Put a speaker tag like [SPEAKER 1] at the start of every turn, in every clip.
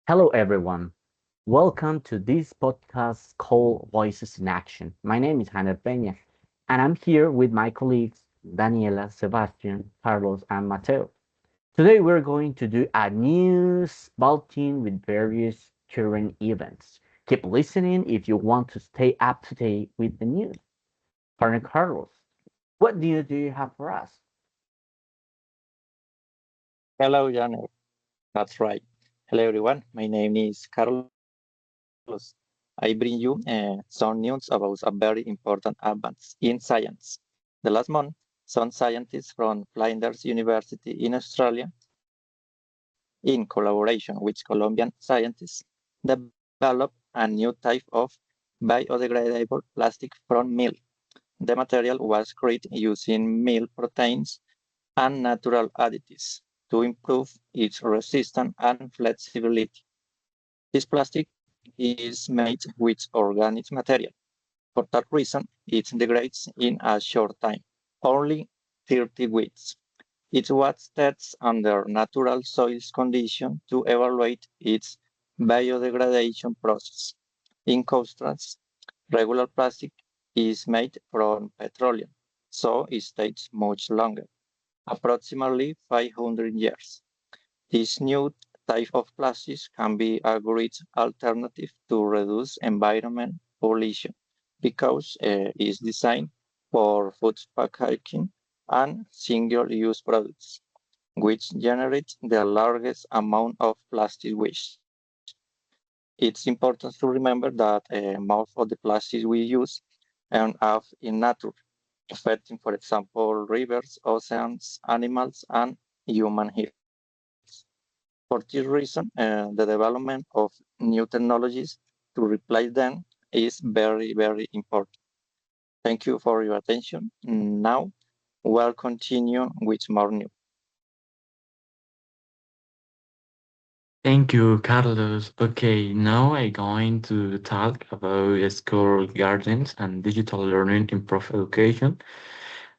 [SPEAKER 1] Hello, everyone. Welcome to this podcast called Voices in Action. My name is Hannah Peña, and I'm here with my colleagues Daniela, Sebastian, Carlos, and Mateo. Today, we're going to do a news bulletin with various current events. Keep listening if you want to stay up to date with the news. Partner Carlos, what news do you have for us?
[SPEAKER 2] Hello, Janet. That's right. Hello, everyone. My name is Carlos. I bring you some news about a very important advance in science. The last month, some scientists from Flinders University in Australia, in collaboration with Colombian scientists, developed a new type of biodegradable plastic from milk. The material was created using milk proteins and natural additives to improve its resistance and flexibility. This plastic is made with organic material. For that reason, it degrades in a short time, only 30 weeks. It was tested under natural soil conditions to evaluate its biodegradation process. In contrast, regular plastic is made from petroleum, so it takes much longer, approximately 500 years. This new type of plastics can be a great alternative to reduce environment pollution because it's designed for food packaging and single-use products, which generate the largest amount of plastic waste. It's important to remember that most of the plastics we use end up in nature, affecting, for example, rivers, oceans, animals, and human health. For this reason, the development of new technologies to replace them is very, very important. Thank you for your attention. Now, we'll continue with more news.
[SPEAKER 3] Thank you, Carlos. Okay, now I'm going to talk about school gardens and digital learning improve education.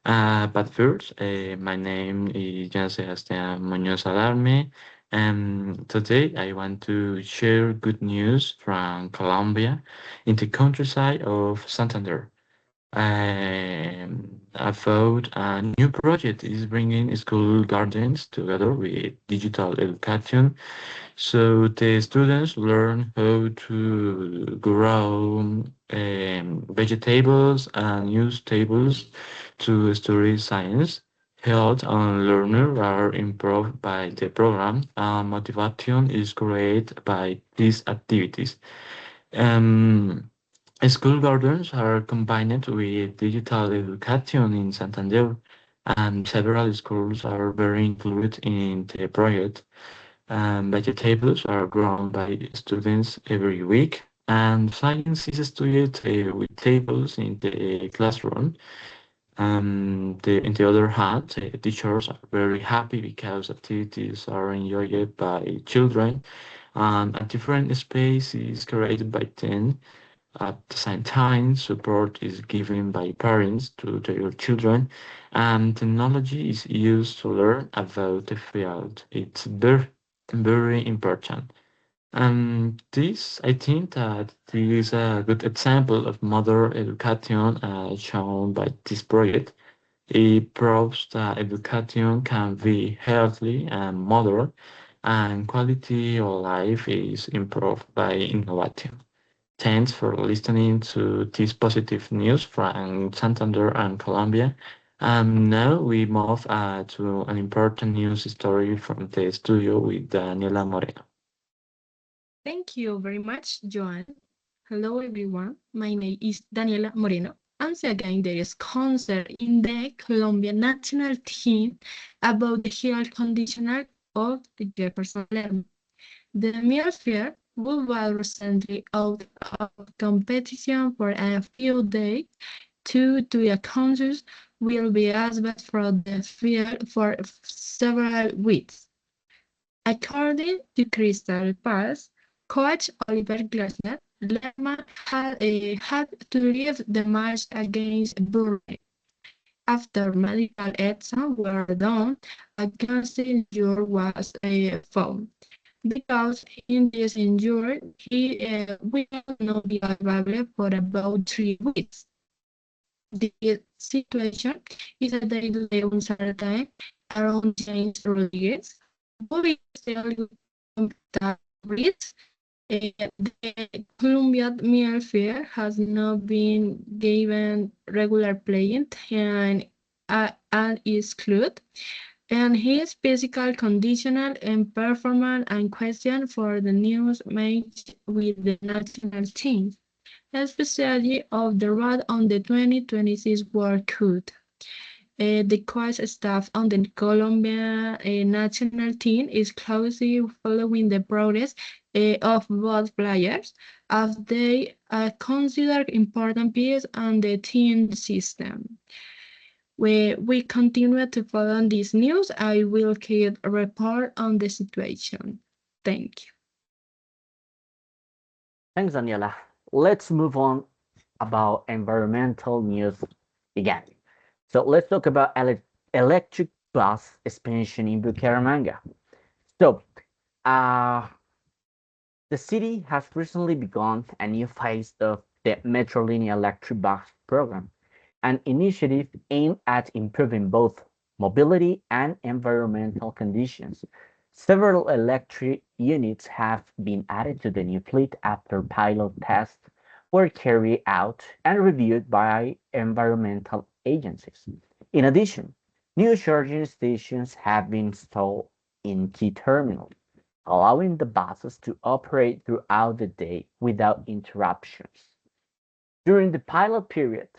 [SPEAKER 3] But first, my name is Jan Sebastián Muñoz Alarme, and today I want to share good news from Colombia in the countryside of Santander. About a new project is bringing school gardens together with digital education so the students learn how to grow vegetables and use tables to study science. Health and learner are improved by the program and motivation is created by these activities. Um, School gardens are combined with digital education in Santander, and several schools are very included in the project. Vegetables are grown by students every week, and science is studied with tables in the classroom. In the other hand, teachers are very happy because activities are enjoyed by children, and a different space is created by them. At the same time, support is given by parents to their children, and technology is used to learn about the field. It's very, very important. And this, I think that this is a good example of modern education shown by this project. It proves that education can be healthy and modern, and quality of life is improved by innovation. Thanks for listening to this positive news from Santander and Colombia. Now we move to an important news story from the studio with Daniela Moreno.
[SPEAKER 4] Thank you very much, Joan. Hello, everyone. My name is Daniela Moreno. I'm the again there is concert in the Colombian national team about the health conditioner of the Jefferson Lerma. The Fair will be recently out of competition for a few days. Two to the countries will be asked for the field for several weeks. According to Crystal Palace, coach Oliver Glasner, Lerma had to leave the match against Burnley. After medical exams were done, a cancer injury was found. because in this injury he will not be available for about 3 weeks. The situation is a daily uncertain around James Rodriguez, who is still risk. The Colombian midfielder has not been given regular playing and is clued, and his physical conditional and performance and question for the news match with the national team, especially of the road on the 2026 World Cup. The coach staff on the Colombia national team is closely following the progress of both players as they are considered important pieces on the team system. We continue to follow this news. I will keep a report on the situation. Thank you.
[SPEAKER 1] Thanks, Daniela. Let's move on about environmental news again. So let's talk about electric bus expansion in Bucaramanga. So, uh, the city has recently begun a new phase of the Metrolínea electric bus program, an initiative aimed at improving both mobility and environmental conditions. Several electric units have been added to the new fleet after pilot tests were carried out and reviewed by environmental agencies. In addition, new charging stations have been installed in key terminals, allowing the buses to operate throughout the day without interruptions. During the pilot period,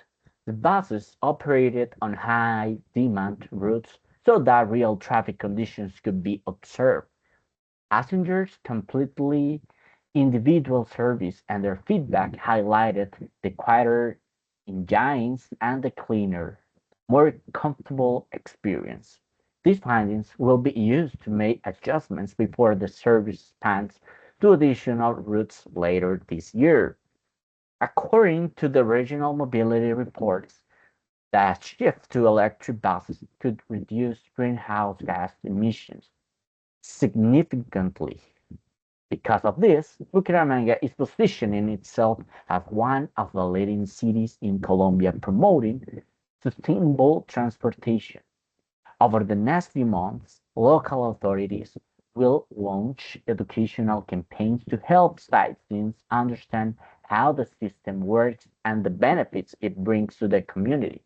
[SPEAKER 1] the buses operated on high-demand routes so that real traffic conditions could be observed. Passengers completely individual service and their feedback highlighted the quieter engines and the cleaner, more comfortable experience. These findings will be used to make adjustments before the service expands to additional routes later this year. According to the regional mobility reports, the shift to electric buses could reduce greenhouse gas emissions significantly. Because of this, Bucaramanga is positioning itself as one of the leading cities in Colombia promoting sustainable transportation. Over the next few months, local authorities will launch educational campaigns to help citizens understand how the system works and the benefits it brings to the community.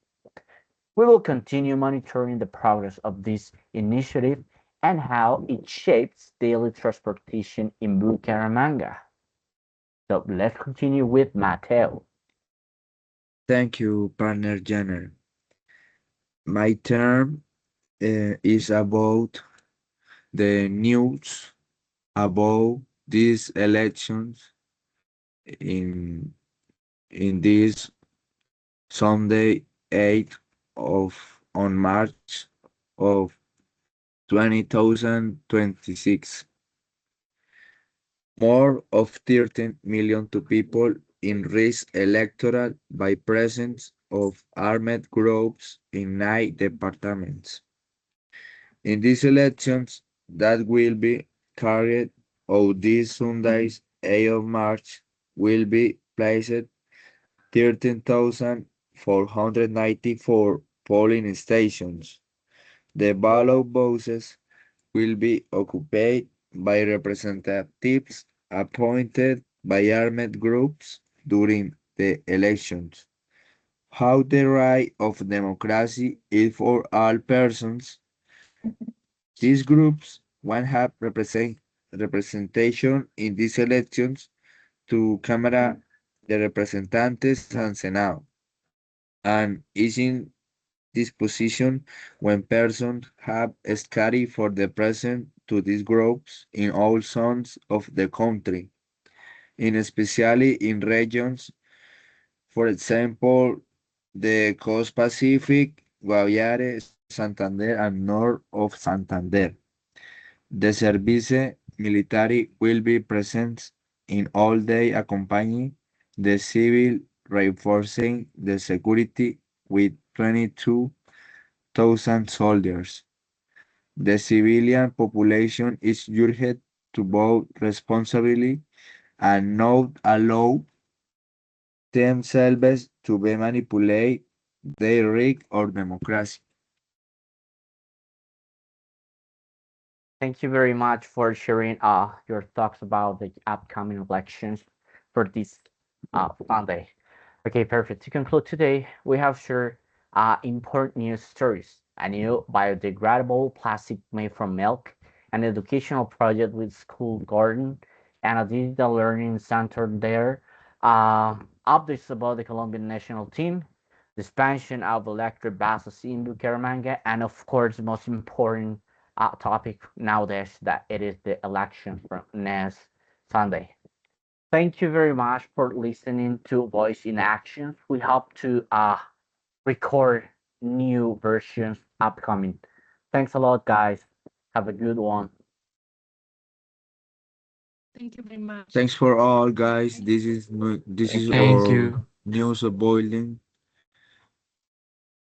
[SPEAKER 1] We will continue monitoring the progress of this initiative and how it shapes daily transportation in Bucaramanga. So let's continue with Mateo.
[SPEAKER 5] Thank you, partner Jenner. My term is about the news about these elections in this Sunday, 8th of on March of 2026. More of 13 million to people in risk electoral by presence of armed groups in 9 departments. In these elections that will be carried out this Sunday's 8th of March will be placed 13,494 polling stations. The ballot boxes will be occupied by representatives appointed by armed groups during the elections. How the right of democracy is for all persons. These groups want have representation in these elections to Cámara de Representantes and Senado, and is in this position when persons have studied for the present to these groups in all zones of the country, in especially in regions, for example, the Coast Pacific, Guaviare, Santander, and north of Santander. The Service Military will be present in all day accompanying the civil, reinforcing the security with 22,000 soldiers. The civilian population is urged to vote responsibly and not allow themselves to be manipulated, they rig or democracy.
[SPEAKER 1] Thank you very much for sharing your thoughts about the upcoming elections for this Sunday. Okay, perfect. To conclude today, we have shared important news stories, a new biodegradable plastic made from milk, an educational project with school garden, and a digital learning center there. Updates about the Colombian national team, the expansion of electric buses in Bucaramanga, and of course, the most important topic nowadays that it is the election from next Sunday. Thank you very much for listening to Voice in Action. We hope to record new versions upcoming. Thanks a lot, guys. Have a good one.
[SPEAKER 4] Thank you very much.
[SPEAKER 5] Thanks for all, guys. This is
[SPEAKER 3] Thank
[SPEAKER 5] our
[SPEAKER 3] you.
[SPEAKER 5] news of boiling.